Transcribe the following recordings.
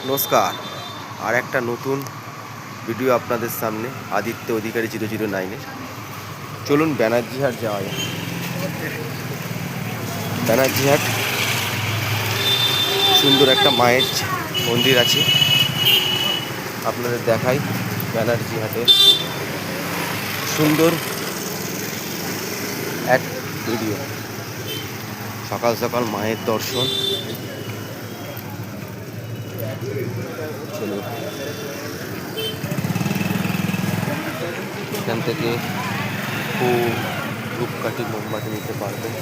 নমস্কার। আর একটা নতুন ভিডিও আপনাদের সামনে, আদিত্য অধিকারী 009-এ। চলুন ব্যানার্জিহাট যাওয়া যায়। ব্যানার্জিহাট সুন্দর একটা মায়ের মন্দির আছে, আপনাদের দেখাই। ব্যানার্জিহাটের সুন্দর এক ভিডিও। সকাল সকাল মায়ের দর্শন। চলুন, এখান থেকে খুব ধূপকাঠি মোমবাতি নিতে পারবেন।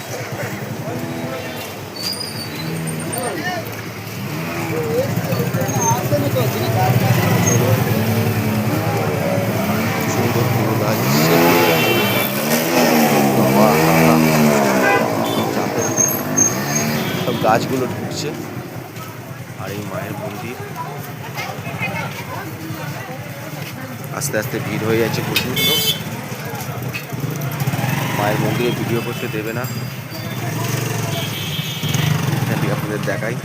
সুন্দর ফুল আসছে, সব গাছগুলো ঢুকছে। আর এই মায়ের মন্দির আস্তে আস্তে ভিড় হয়ে যাচ্ছে প্রচুর লোক। মায়ের মন্দিরে ভিডিও করতে দেবে না, আপনাদের দেখাই।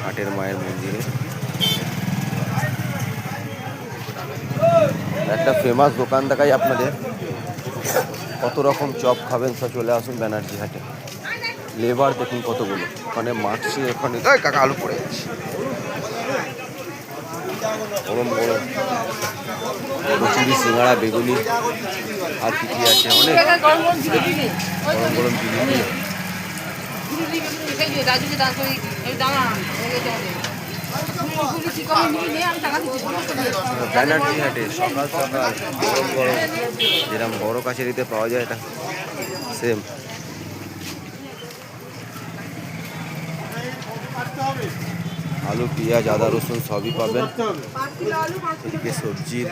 হাটের মায়ের মন্দিরে একটা ফেমাস দোকান দেখাই আপনাদের। কত রকম চপ খাবেন সব চলে আসুন ব্যানার্জিহাটে। লেবার দেখুন কতগুলো, ওখানে মারছে, ওখানে কাকা আলু পড়ে যাচ্ছে। গরম গরম কচুরি, সিঙ্গাড়া, বেগুনি, আর কি কি আছে অনেক গরম গরম জিনিস। ব্যানার্জিহাটে সকাল সকাল গরম গরম যেরকম বড় কাছারিতে পাওয়া যায়, এটা সেম। আলু, পেঁয়াজ, আদা, রসুন সবই পাবেন। এদিকে সবজির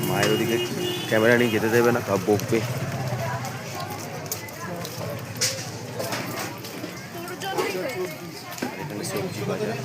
মায়ের ওদিকে ক্যামেরা নিয়ে যেতে দেবে না, সব বকবে। এখানে সবজি বাজার।